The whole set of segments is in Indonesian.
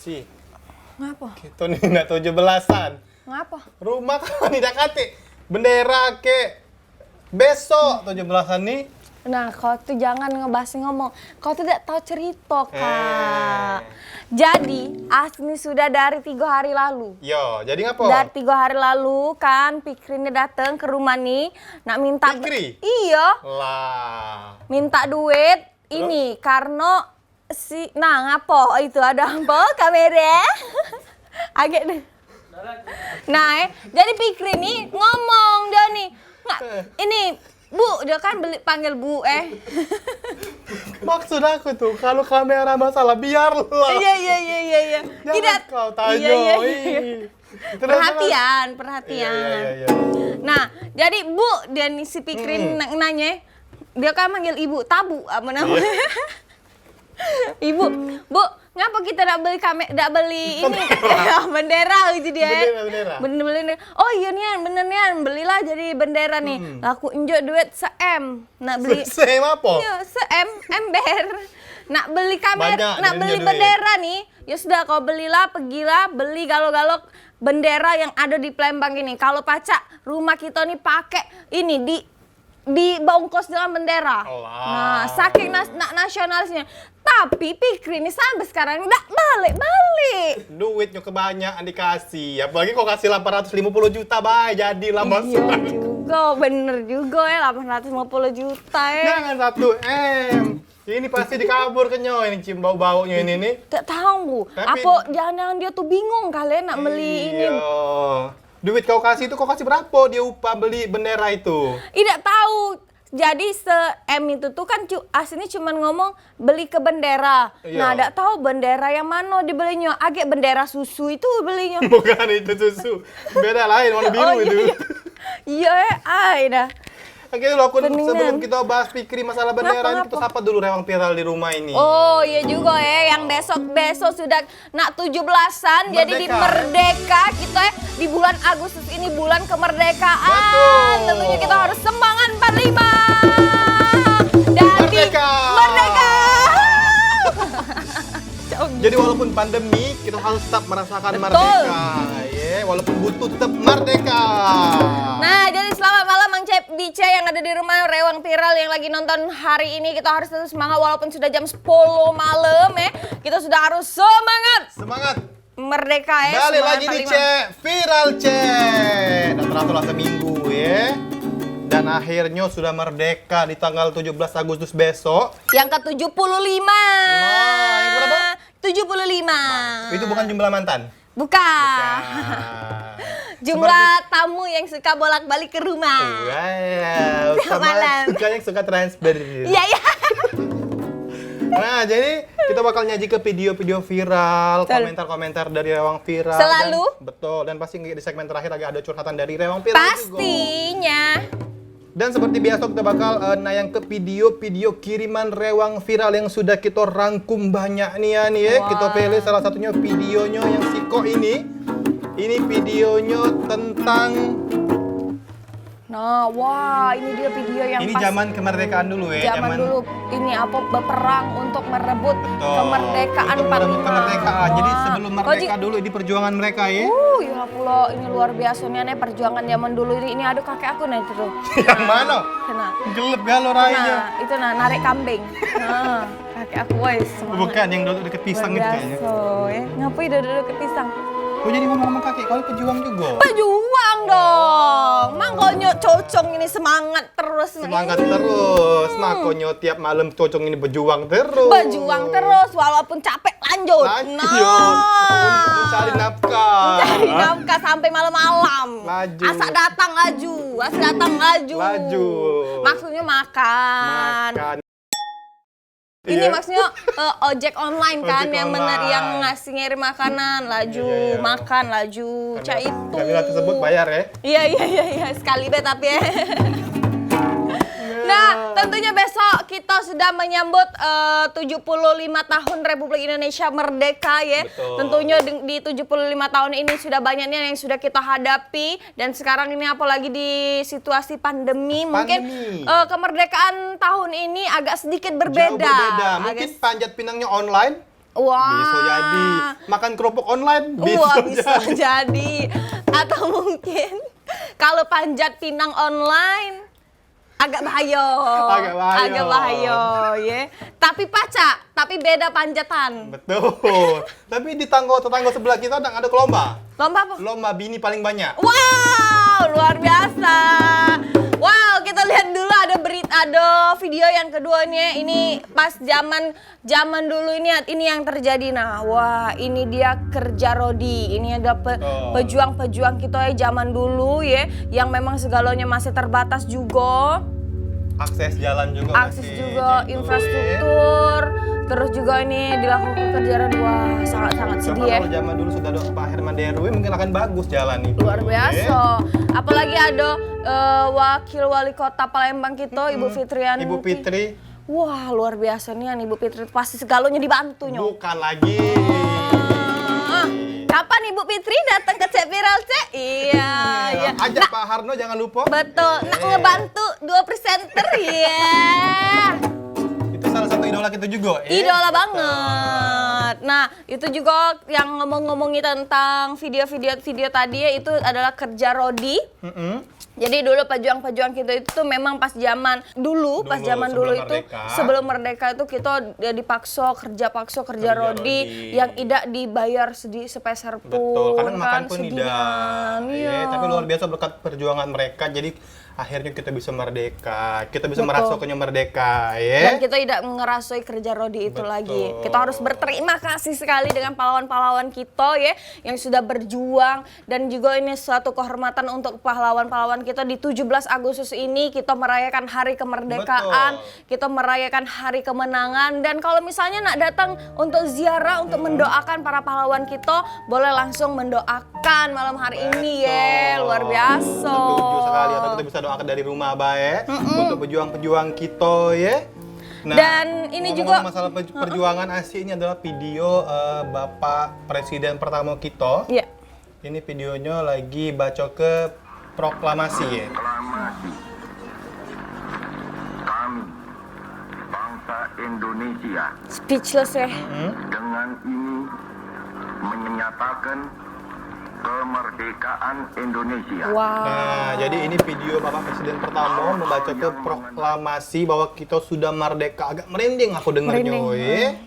sih. Ngapa? Kita nih nggak 17-an. Ngapa? Rumah kan tidak kate. Bendera ke. Besok 17-an nih. Nah, kau tuh jangan ngomong. Kau tidak tahu cerita, Kak. Jadi, Asni sudah dari 3 hari lalu. Yo, jadi ngapa? Dari 3 hari lalu kan Fikri ini datang ke rumah nih, nak minta. Fikri? Iya. Lah. Minta duit ini karena nah ngapo itu ada apa kamera? Agak deh. Nah, jadi Fikri nih ngomong dia nih, nggak ini Bu, dia kan panggil Bu Maksud aku tuh, kalau kamera masalah biarlah. Iya. Jangan kau tanya. Iya. Terus, Perhatian. Iya. Nah, jadi Bu, dia nih si Fikri nanya, dia kan manggil Ibu, Tabu apa namanya? Ibu, Bu, ngapa kita ndak beli ini bendera gitu dia? Bendera. Oh iya nih, bener nih, belilah jadi bendera nih. Aku injek duit se-M, nak beli. Se-M apa? Iya, se-M, ember. Nak beli kamera, Banyak, nak beli bendera nih. Ya sudah, kau belilah, pergilah beli galok-galok bendera yang ada di Palembang ini. Kalau pacak rumah kita nih pakai ini dibongkos dengan bendera. Nah, saking nasionalisnya. Tapi Fikri ini sampai sekarang nggak balik. Duitnya kebanyakan dikasih. Apalagi kok kasih 850 juta, bay. Jadilah mas. Iya juga, bener juga ya 850 juta ya. Jangan 1M. Ini pasti dikabur kenyo ini cium bau-baunya ini nih. Tak tahu. Tapi- Apa jangan dia tuh bingung kalian nak beli ini. Iya. Duit kau kasih itu kau kasih berapa dia upah beli bendera itu? Tidak tahu. Jadi se-M itu tuh kan aslinya cuma ngomong beli ke bendera. Iya. Nah, tidak tahu bendera yang mana dibelinya. Agak bendera susu itu belinya. Bukan itu susu. Beda lain, warna biru itu. Iya, dah. Oke, dulu aku Keningan. sebelum kita bahas Fikri masalah bendera ini, kita sapa dulu rewang viral di rumah ini. Oh iya juga ya, yang besok sudah nak 17-an, jadi di Merdeka. Merdeka kita ya, di bulan Agustus ini bulan kemerdekaan. Betul. Tentunya kita harus semangat 45. Dan Merdeka. Merdeka. Jadi walaupun pandemi, kita harus tetap merasakan Betul. merdeka. Ya, walaupun butuh tetap merdeka. Nah, jadi selamat malam Mang Cep Dice yang ada di rumah rewang viral yang lagi nonton hari ini. Kita harus tetap semangat walaupun sudah jam 10 malam ya. Kita sudah harus semangat. Semangat. Merdeka ya. Balik semangat lagi di 45. Cek Viral Cek. Dan teraturlah seminggu ya. Dan akhirnya sudah merdeka di tanggal 17 Agustus besok. Yang ke-75. Nah, yang berapa? 75. Itu bukan jumlah mantan. Bukan. Jumlah tamu yang suka bolak-balik ke rumah. Wow, Tiap malam. suka yang suka transfer. Iya. Nah, jadi kita bakal nyaji ke video-video viral, Betul. komentar-komentar dari Rewang Viral. Selalu. Betul, dan pasti di segmen terakhir lagi ada curhatan dari Rewang Viral juga. Pastinya. Dan seperti biasa kita bakal nayang ke video-video kiriman Rewang Viral yang sudah kita rangkum banyak nih ya. Wah. Kita pilih salah satunya videonya yang Siko ini. Ini videonya tentang Nah, wah, ini dia video yang ini pas zaman kemerdekaan dulu ya. zaman dulu ini apa berperang untuk merebut Betul. kemerdekaan Untuk merebut 45. kemerdekaan. Jadi Wah. sebelum merdeka dulu di perjuangan mereka ya. Ya pula ini luar biasanya nih perjuangan zaman dulu ini ada kakek aku nih itu tuh. Yang mana? Nah, Gelap galo rainya. itu narik kambing. Nah, kakek aku wes. Bukan yang duduk deket pisang itu kayaknya. Ya. Ngapain duduk ke pisang? Kok jadi ngomong-ngomong kakek, kalau pejuang juga? Pejuang dong. Mangkonyo cocong ini semangat terus. Semangat terus. Nah, konyo tiap malam cocong ini berjuang terus. Berjuang terus walaupun capek lanjut. Lanjut. Mencari nafkah. Cari nafkah sampai malam-malam. Laju. Asal datang laju. Asal datang laju. Laju. Maksudnya makan. Makan. Ini Iya. maksudnya ojek online kan Ojek yang bener online. yang ngasih ngirim makanan laju, Iya. makan laju, cak itu. Kamera tersebut bayar ya. Iya sekali bet tapi ya. Nah, tentunya besok kita sudah menyambut 75 tahun Republik Indonesia merdeka ya. Betul. Tentunya di 75 tahun ini sudah banyaknya yang sudah kita hadapi dan sekarang ini apalagi di situasi pandemi. Mungkin kemerdekaan tahun ini agak sedikit berbeda. Jauh berbeda. Mungkin panjat pinangnya online. Wah. Bisa jadi. Makan kerupuk online, bisa, Wah, bisa jadi. jadi. Atau mungkin kalau panjat pinang online agak bahaya. Agak bahaya, ya. Tapi tapi beda panjatan. Betul. Tapi di tetangga sebelah kita ada lomba. Lomba apa? Lomba bini paling banyak. Wow, luar biasa. Wow, kita lihat dulu ada video yang kedua nih. Ini pas zaman dulu ini yang terjadi. Nah, wah, ini dia kerja Rodi. Ini ada pejuang-pejuang kita ya zaman dulu ya, yang memang segalanya masih terbatas juga. Akses jalan juga Akses masih juga, gitu, infrastruktur. Terus juga ini dilakukan pekerjaan, wah sangat-sangat sedih Coba ya. kalau zaman dulu sudah ada Pak Herman Derwi mungkin akan bagus jalan itu. Luar biasa. Apalagi ada wakil wali kota Palembang kita, Ibu Fitriani. Ibu Fitri. Wah, luar biasa nih Ibu Fitri. Pasti segalanya dibantu nyok. Bukan lagi. Kapan Ibu Fitri datang ke Cek Viral Cek? Iya. Ajak Pak Harno jangan lupa. Betul. Nak ngebantu 2 presenter ya. Itu salah satu idola kita juga. Idola banget. Nah, itu juga yang ngomong-ngomongin tentang video tadi ya, itu adalah kerja Rodi. Jadi dulu pejuang-pejuang kita itu tuh memang pas zaman dulu itu sebelum merdeka itu kita dipaksa kerja Rodi yang tidak dibayar sepeser pun. Betul, kadang makan pun sedih tidak. kan. Iya. Tapi luar biasa berkat perjuangan mereka jadi akhirnya kita bisa merdeka, kita bisa merasakannya merdeka, ya. Dan kita tidak ngerasoi kerja Rodi itu Betul. lagi. Kita harus berterima kasih sekali dengan pahlawan-pahlawan kita ya yang sudah berjuang, dan juga ini suatu kehormatan untuk pahlawan-pahlawan kita di 17 Agustus ini kita merayakan hari kemerdekaan, kita merayakan hari kemenangan. Dan kalau misalnya nak datang untuk ziarah untuk mendoakan para pahlawan kita, boleh langsung mendoakan malam hari ini ya. Luar biasa. Setuju sekali, atau kita bisa doakan dari rumah baik untuk pejuang-pejuang kita ya. Nah, dan ini juga masalah perjuangan ASI ini adalah video Bapak Presiden pertama kita. Iya. Ini videonya lagi baca ke proklamasi ya. Proklamasi. Kami bangsa Indonesia Speechless ya. dengan ini menyatakan kemerdekaan Indonesia. Wow. Nah, jadi ini video Bapak Presiden pertama membaca ke proklamasi bahwa kita sudah merdeka. Agak merinding aku dengarnya, Merinding.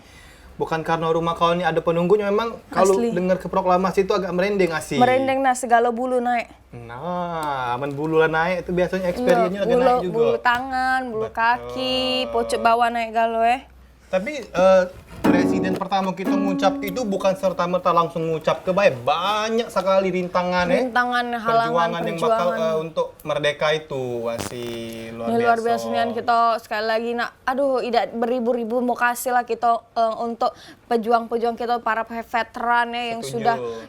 Bukan karena rumah kau ini ada penunggunya, memang kalau Asli. dengar ke proklamasi itu agak merinding asih. Merinding, nah segala bulu naik. Nah, aman bulu lah naik itu biasanya experience-nya agak naik juga. Bulu tangan, bulu kaki, pocok bawah naik galo ya. Tapi Presiden pertama kita ngucap itu bukan serta-merta langsung ngucap ke baik. Banyak sekali rintangan ya. Rintangan, halangan, yang bakal untuk merdeka itu masih luar Ini biasa. luar biasa nih kita sekali lagi nak, aduh tidak beribu-ribu mau kasih lah kita untuk pejuang-pejuang kita, para veteran ya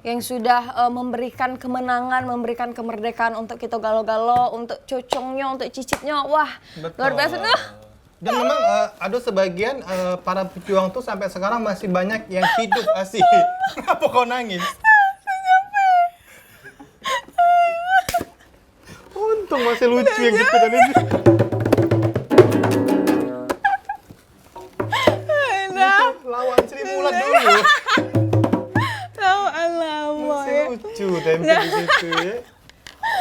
yang sudah memberikan kemenangan, memberikan kemerdekaan untuk kita galo-galo, untuk cocongnya, untuk cicitnya. Wah, Betul. luar biasa nih. Dan memang ada sebagian para pejuang tuh sampai sekarang masih banyak yang hidup asih. Kenapa kau nangis? Untung masih lucu yang gitu tadi. Lawan Sri Mulat dulu. Tahu alamak Masih ya. lucu tempe di situ ya.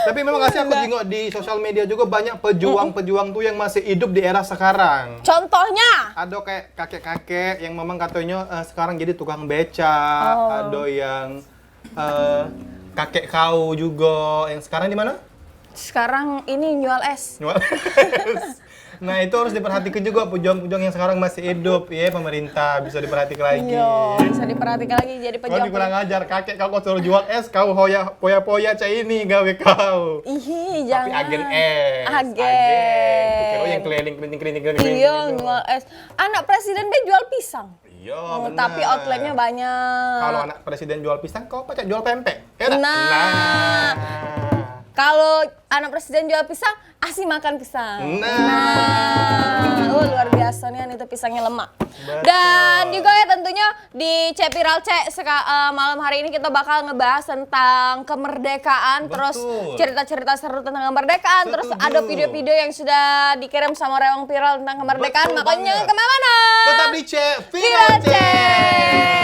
Tapi memang kasih aku tengok di sosial media juga banyak pejuang-pejuang tuh yang masih hidup di era sekarang. Contohnya? Ada kayak kakek-kakek yang memang katanya sekarang jadi tukang beca, ada yang kakek kau juga yang sekarang di mana? Sekarang ini nyual es. Nah itu harus diperhatikan juga pejuang-pejuang yang sekarang masih hidup ya, pemerintah bisa diperhatikan lagi. Iya, bisa diperhatikan lagi jadi Kau pejuang. kurang ajar, kakek kau suruh jual es, kau poya-poya cai ini gawe kau. Ih, Tapi jangan. agen es. Agen. Kira yang keliling. Iya, jual es. Anak presiden dia jual pisang. Iya, benar. Tapi outletnya banyak. Kalau anak presiden jual pisang, kau apa jual pempek? Ya tak? Nah. Kalau anak presiden jual pisang, Asi makan pisang. Luar biasa nih itu pisangnya lemak. Betul. Dan juga ya tentunya di C Viral C malam hari ini kita bakal ngebahas tentang kemerdekaan, terus Betul. cerita-cerita seru tentang kemerdekaan, terus Setuju. ada video-video yang sudah dikirim sama Rewang Viral tentang kemerdekaan. Betul Makanya banget. jangan kemana-mana. Tetap di C Viral Viral C. C.